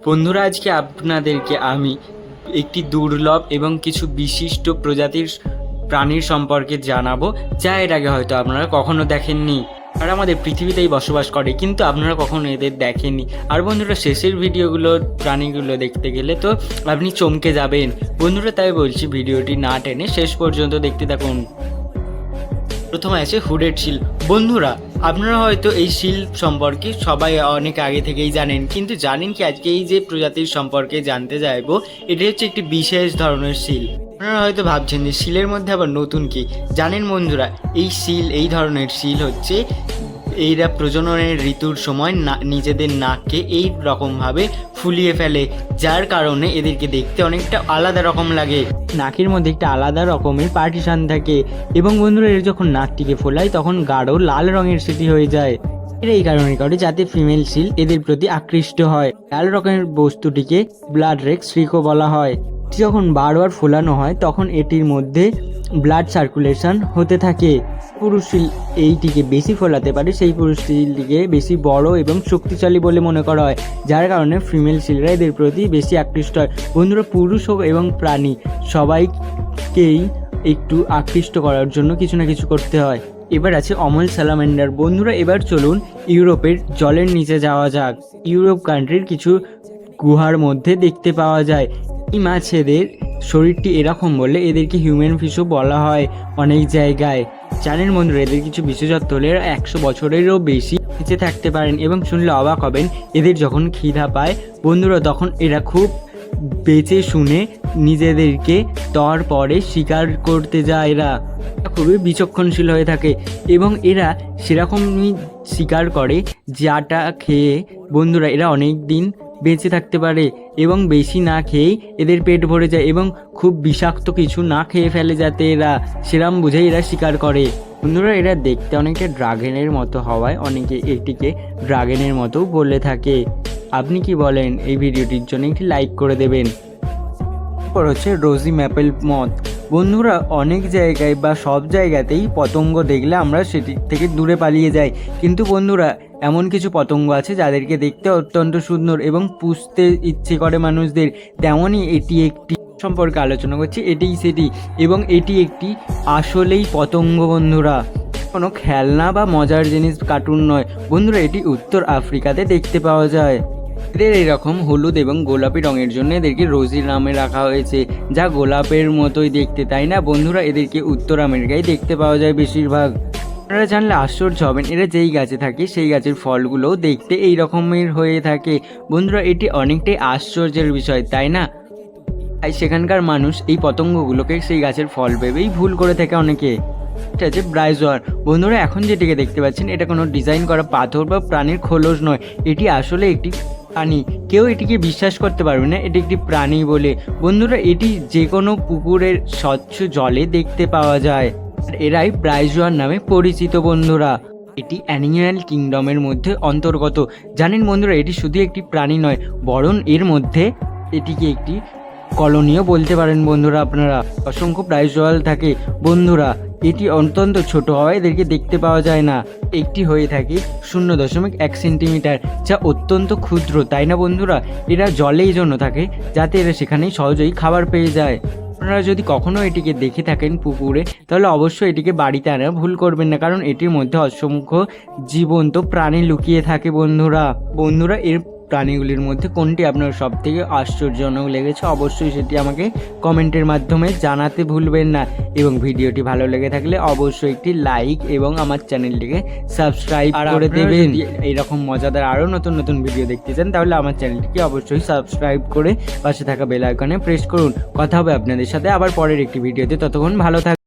বন্ধুরা, আজকে আপনাদেরকে আমি একটি দুর্লভ এবং কিছু বিশিষ্ট প্রজাতির প্রাণীর সম্পর্কে জানাবো, যা এর আগে হয়তো আপনারা কখনো দেখেননি। আর আমাদের পৃথিবীতেই বসবাস করে, কিন্তু আপনারা কখনো এদের দেখেননি। আর বন্ধুরা, শেষের ভিডিওগুলো প্রাণীগুলো দেখতে গেলে তো আপনি চমকে যাবেন। বন্ধুরা, তাই বলছি ভিডিওটি না টেনে শেষ পর্যন্ত দেখতে থাকুন। প্রথমে আছে হুডেড শিল। বন্ধুরা, আপনারা হয়তো এই শিল সম্পর্কে সবাই অনেক আগে থেকেই জানেন, কিন্তু জানেন কি আজকে এই যে প্রজাতির সম্পর্কে জানতে চাইবো, এটি হচ্ছে একটি বিশেষ ধরনের শিল। আপনারা হয়তো ভাবছেন যে শিলের মধ্যে আবার নতুন কি। জানেন বন্ধুরা, এই ধরনের শিল হচ্ছে এইরা প্রজননের ঋতুর সময় নিজেদের নাককে এই রকমভাবে ফুলিয়ে ফেলে, যার কারণে এদেরকে দেখতে অনেকটা আলাদা রকম লাগে। নাকের মধ্যে একটা আলাদা রকমের পার্টিশন থাকে, এবং বন্ধুরা এর যখন নাকটিকে ফোলায় তখন গাঢ় লাল রঙের সেটি হয়ে যায়। এরা এই কারণে করে যাতে ফিমেল শিল এদের প্রতি আকৃষ্ট হয়। লাল রকমের বস্তুটিকে ব্লাড রেক স্ট্রিকও বলা হয়। যখন বারবার ফোলানো হয় তখন এটির মধ্যে ব্লাড সার্কুলেশন হতে থাকে। পুরুষ শিল এইটিকে বেশি ফোলাতে পারে, সেই পুরুষ শিলটিকে বেশি বড় এবং শক্তিশালী বলে মনে করা হয়, যার কারণে ফিমেল শিলরা এদের প্রতি বেশি আকৃষ্ট হয়। বন্ধুরা, পুরুষ হোক এবং প্রাণী সবাইকেই একটু আকৃষ্ট করার জন্য কিছু না কিছু করতে হয়। এবার আছে অমল স্যালামেন্ডার। বন্ধুরা, এবার চলুন ইউরোপের জলের নিচে যাওয়া যাক। ইউরোপ কান্ট্রির কিছু গুহার মধ্যে দেখতে পাওয়া যায় এই মাছেদের শরীরটি এরকম বলে এদেরকে হিউম্যান ফিশও বলা হয় অনেক জায়গায়। জানেন বন্ধুরা, এদের কিছু বিশেষত্ব হলে 100 বছরেরও বেশি বেঁচে থাকতে পারেন, এবং শুনলে অবাক হবেন এদের যখন খিদা পায় বন্ধুরা, তখন এরা খুব বেঁচে শুনে নিজেদেরকে পরে শিকার করতে যায়। এরা খুবই বিচক্ষণশীল হয়ে থাকে, এবং এরা সেরকমই শিকার করে যাটা খেয়ে বন্ধুরা এরা অনেক দিন বেঁচে থাকতে পারে, এবং বেশি না খেয়েই এদের পেট ভরে যায়, এবং খুব বিষাক্ত কিছু না খেয়ে ফেলে যাতে এরা সেরাম বুঝেই এরা শিকার করে। বন্ধুরা, এরা দেখতে অনেকটা ড্রাগনের মতো হওয়ায় অনেকে এটিকে ড্রাগনের মতো বলে থাকে। আপনি কি বলেন? এই ভিডিওটির জন্য একটি লাইক করে দেবেন। এরপর হচ্ছে রোজি ম্যাপেল মথ। বন্ধুরা, অনেক জায়গায় বা সব জায়গাতেই পতঙ্গ দেখলে আমরা সেটি থেকে দূরে পালিয়ে যাই, কিন্তু বন্ধুরা এমন কিছু পতঙ্গ আছে যাদেরকে দেখতে অত্যন্ত সুন্দর এবং পুষতে ইচ্ছে করে মানুষদের। তেমনই এটি একটি সম্পর্কে আলোচনা করছি, এটিই সেটি, এবং এটি একটি আসলেই পতঙ্গ। বন্ধুরা, কোনো খেলনা বা মজার জিনিস, কার্টুন নয় বন্ধুরা, এটি উত্তর আফ্রিকাতে দেখতে পাওয়া যায়। এদের এরকম হলুদ এবং গোলাপি রঙের জন্য এদেরকে রোজি নামে রাখা হয়েছে, যা গোলাপের মতোই দেখতে, তাই না বন্ধুরা? এদেরকে উত্তর আমেরিকায় দেখতে পাওয়া যায় বেশিরভাগ। আপনারা জানলে আশ্চর্য হবেন, এরা যেই গাছে থাকে সেই গাছের ফলগুলোও দেখতে এই রকমের হয়ে থাকে। বন্ধুরা, এটি অনেকটাই আশ্চর্যের বিষয়, তাই না? তাই সেখানকার মানুষ এই পতঙ্গগুলোকে সেই গাছের ফল ভেবেই ভুল করে থাকে অনেকে। এটা হচ্ছে ব্রাইজোয়ার। বন্ধুরা, এখন যেটিকে দেখতে পাচ্ছেন এটা কোনো ডিজাইন করা পাথর বা প্রাণীর খোলস নয়, এটি আসলে একটি প্রাণী। কেউ এটিকে বিশ্বাস করতে পারবে না এটি একটি প্রাণী বলে। বন্ধুরা, এটি যে কোনো পুকুরের স্বচ্ছ জলে দেখতে পাওয়া যায়, আর এরাই ব্রাইজোয়ার নামে পরিচিত। বন্ধুরা, এটি অ্যানিম্যাল কিংডমের মধ্যে অন্তর্গত। জানেন বন্ধুরা, এটি শুধু একটি প্রাণী নয়, বরং এর মধ্যে এটিকে একটি কলোনিও বলতে পারেন। বন্ধুরা, আপনারা অসংখ্য ব্রাইজোয়াল থাকে। বন্ধুরা, এটি অত্যন্ত ছোট হওয়ায় এদেরকে দেখতে পাওয়া যায় না। একটি হয়ে থাকে 0.1 সেন্টিমিটার, যা অত্যন্ত ক্ষুদ্র, তাই না বন্ধুরা? এরা জলে এই জন্য থাকে যাতে এরা সেখানেই সহজেই খাবার পেয়ে যায়। আপনারা যদি কখনো এটিকে দেখে থাকেন পুকুরে, তাহলে অবশ্যই এটিকে বাড়িতে আনা ভুল করবেন না, কারণ এটির মধ্যে অসংখ্য জীবন্ত প্রাণী লুকিয়ে থাকে। বন্ধুরা, এর প্রাণীগুলির মধ্যে কোনটি আপনার সব থেকে আশ্চর্যজনক লেগেছে অবশ্যই সেটি আমাকে কমেন্টের মাধ্যমে জানাতে ভুলবেন না, এবং ভিডিওটি ভালো লেগে থাকলে অবশ্যই একটি লাইক এবং আমার চ্যানেলটিকে সাবস্ক্রাইব করে দেবেন। এইরকম মজাদার আরও নতুন নতুন ভিডিও দেখতে চান তাহলে আমার চ্যানেলটিকে অবশ্যই সাবস্ক্রাইব করে পাশে থাকা বেল আইকনে প্রেস করুন। কথা হবে আপনাদের সাথে আবার পরের একটি ভিডিওতে। ততক্ষণ ভালো থাকবেন।